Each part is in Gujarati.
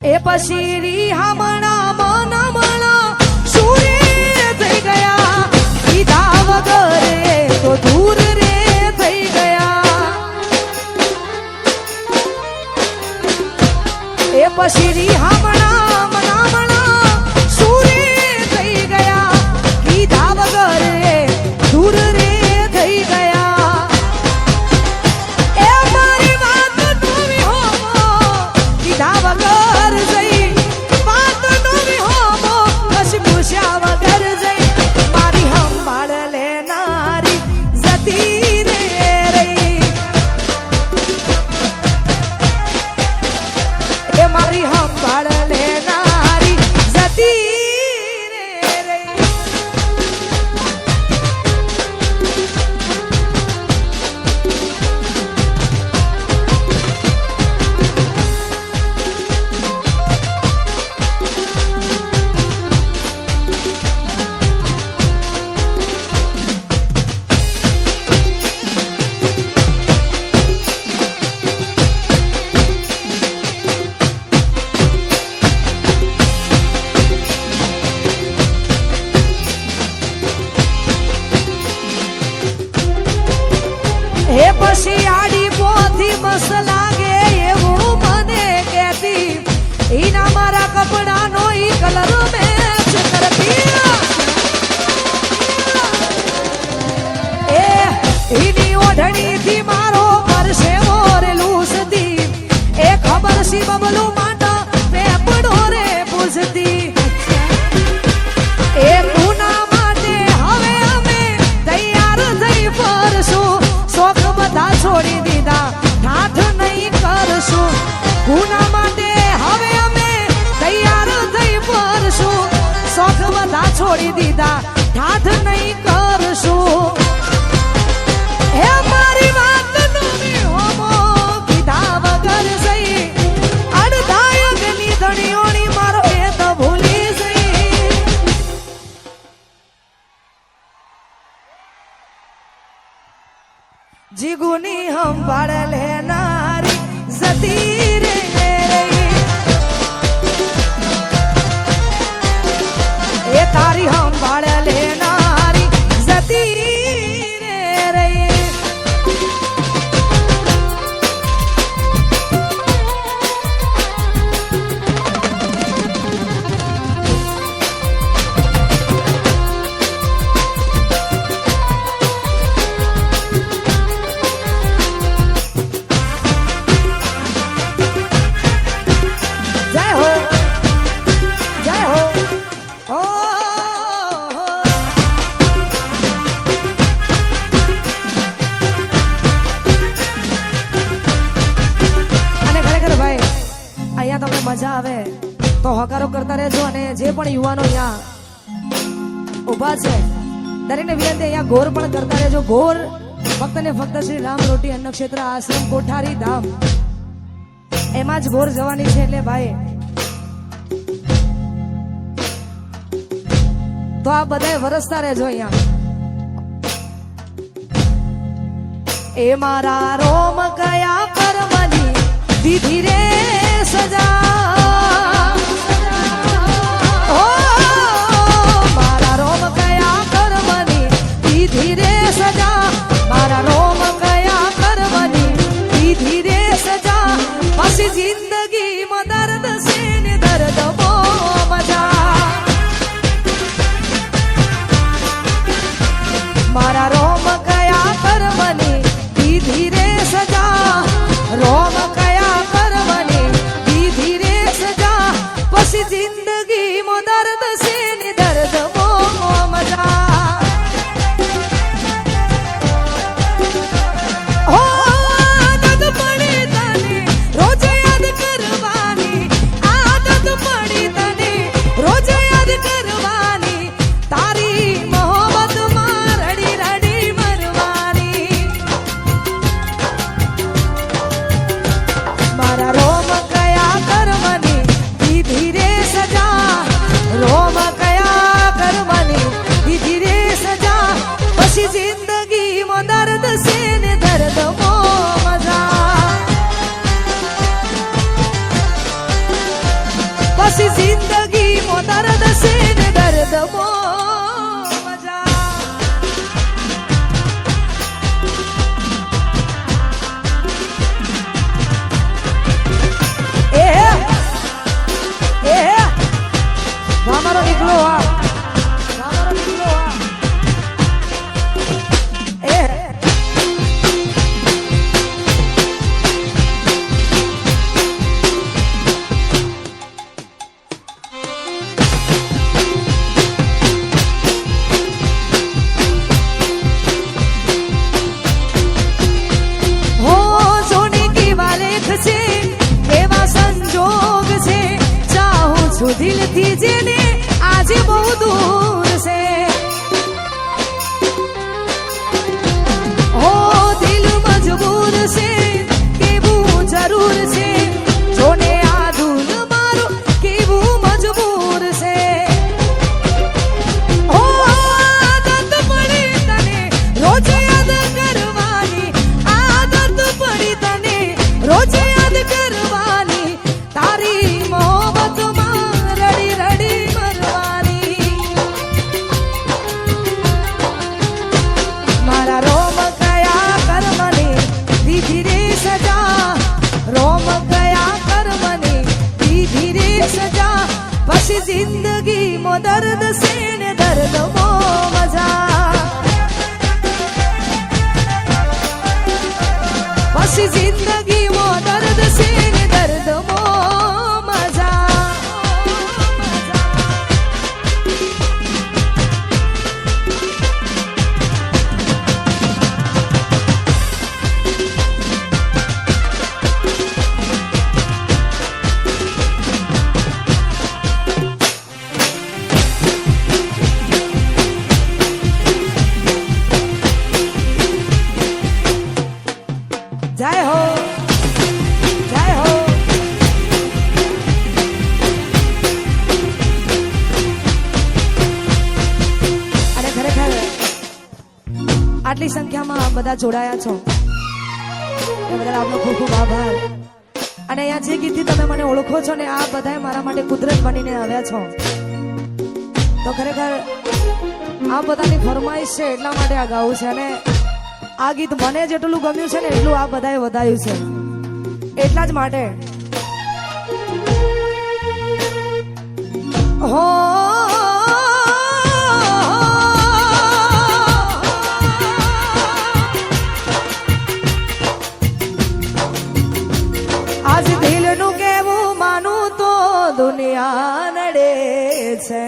એ પછી હમણા મનમણા સુરે થઈ ગયા કીધા વગર તો દૂર રે થઈ ગયા એ પછી હમણા મનમણા સુરે થઈ ગયા કીધા વગર દૂર રે થઈ ગયા એ મારી વાત તું હો કીધા વગર હે પછી આડી પોથી બસ લાગે એવું મને કહેતી ઈના મારા કપડાનો ઈ કલર મેચ કરતી એ ઈની ઓઢણીથી મારો પરસે મોરે લૂસતી એ ખબર સી બબલું માટા પેપડો રે પૂછતી એ ગુના માટે હવે અમે તૈયાર થઈ ફરશું શોખ બધા છોડી દીધા ઠાઠ નહીં કરશું ગુના માટે હવે અમે તૈયાર થઈ ફરશું શોખ બધા છોડી દીધા ઠાઠ નહીં કરશું હે મારી વાત તમે હોમો કીધા વગર જઈ અડધાયકની ધણીઓની મારો એ તો ભૂલી જઈ જીગુની સંભાળ લેનારી જતી રે એ તારી સંભાળ લેનારી જતી રે મજા આવે તો હકારો કરતા રહેજો અને જે પણ યુવાનો અહીંયા ઉભા છે દરેકને વિનંતી અહીંયા ગોર પણ કરતા રહેજો ગોર ફક્ત ને ફક્ત શ્રી રામ રોટી અન્ન ક્ષેત્ર આશ્રમ કોઠારી ધામ એમાં જ ગોર જવાની છે એટલે ભાઈ તો આ બધા વરસતા રહેજો અહીંયા એ મારા રોમ કયા કર્મની દીધી રે સજા ધીરે સજા મારા રોમ કયા કરવાની ધીરે સજા પછી જિંદગી માં દર્દ છે ને દર્દ બહુ મજા મારા રોમ કયા કરવાની ધીરે સજા રોમ કયા કરવાની ધીરે સજા પછી જિંદગી મો દર્દ છે ને દર્દ મો મજા મારો નીકળો મારો નીકળો દિલથી જેને આજે બહુ દૂર છે હો દિલ મજબૂર છે કેવું જરૂર છે જોને આ દૂર મારું કેવું મજબૂર છે હો આદત પડી તને રોજ યાદ કરવાની આદત પડી તને રોજ યાદ કરવાની તારી મોહબ્બતમાં जिंदगी मो दर्द से ने दर्द मो मजा પછી जिंदगी मो दर्द से ने दर्द मो मजा जय हो जय हो अरे खरेखर आटली संख्याમાં બધા જોડાયા છો એ બદલ આપનો ખૂબ ખૂબ આભાર અને અહીંયા જે ગીતથી તમે મને ઓળખો છો ને આ બધાએ મારા માટે કુદરત બનીને આવ્યા છો તો ખરેખર આ બધાની ફરમાઈશ છે એટલા માટે આ ગાવું છે અને આ ગીત મને જેટલું ગમ્યું છે ને એટલું આ બધાએ વધાયું છે એટલા જ માટે હો આજ દિલનું કેવું માનું તો દુનિયા નડે છે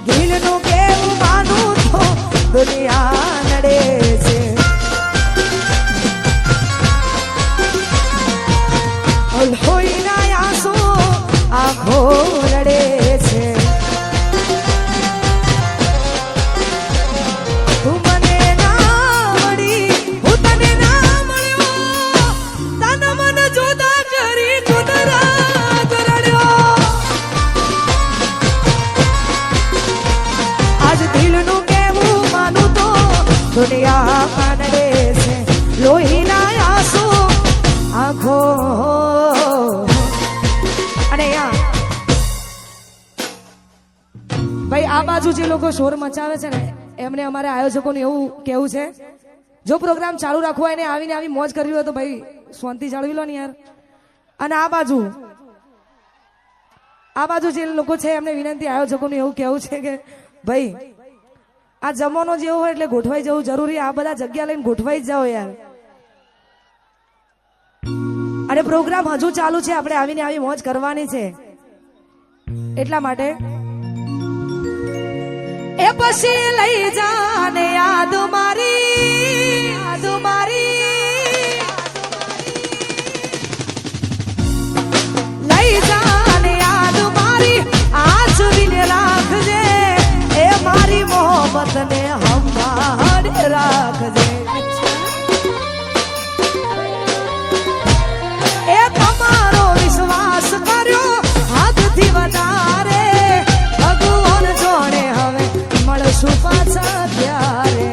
દિલનું કેવું માનું તો દુનિયા નડે છે લોહીના આંસુ આંખો રડે છે તું મને ના મળી હું તને ના મળ્યો તન મન જુદા કરી કુદરત રડ્યો આજ દિલનું કેવું માનું તો દુનિયા નડે છે લોહીના આંસુ આંખો અને ભાઈ આ બાજુ જે લોકો શોર મચાવે છે ને એમને અમારે આયોજકોને એવું કેવું છે જો પ્રોગ્રામ ચાલુ રાખવો હોય ને આવીને આવી મોજ કરવી હોય તો ભાઈ શાંતિ જાળવી લો ને યાર અને આ બાજુ જે લોકો છે એમને વિનંતી આયોજકોને એવું કેવું છે કે ભાઈ આ જમવાનો જેવો હોય એટલે ગોઠવાઈ જવું જરૂરી આ બધા જગ્યા લઈને ગોઠવાઈ જ જાઓ યાર અને પ્રોગ્રામ હજુ ચાલુ છે આપણે આવીને આવી મોજ કરવાની છે એટલા માટે એ પછી લઈ જાને યાદ મારી લઈ જાને યાદ મારી આજ દિલ રાખજે એ મારી મોહબ્બત ને હમારે રાખજે એ તમારો વિશ્વાસ કર્યો હદથી વધારે ભગવાન જોડે હવે મળશું પાછા ત્યારે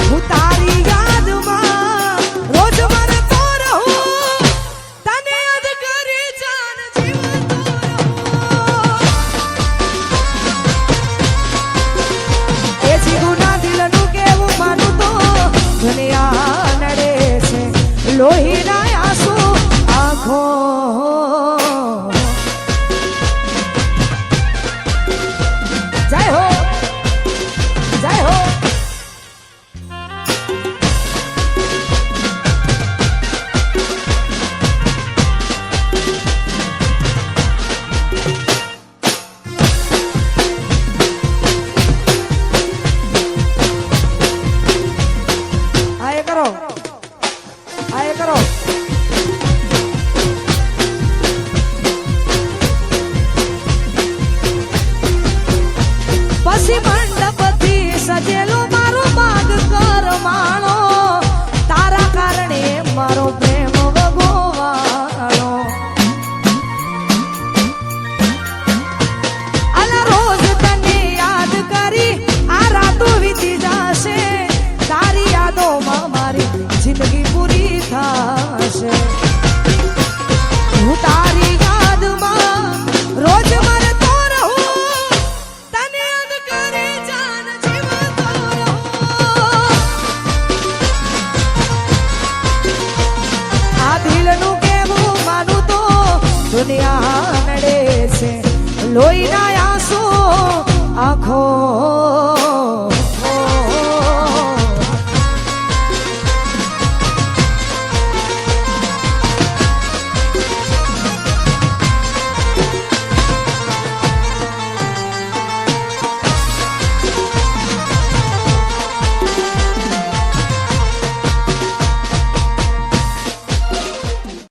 હું તારી યાદમાં રોજ મરતો રહું લોહીના આંસુ આંખો જય હો જય હો આય કરો પછી મંડપથી સજેલો મારો માગ કરમાણો તારા કારણે મારો પ્રેમ વગોવાળો આલા રોજ તને યાદ કરી આ રાતો વીતી જશે તારી યાદોમાં મારી જિંદગી પૂરી થશે હું તારી યાદમાં રોજ મરતો રહું તને યાદ કરે જાન જીવતો રહું આ દિલનું કેવું માનું તો દુનિયા નડે છે લોહીના આંસુ આંખો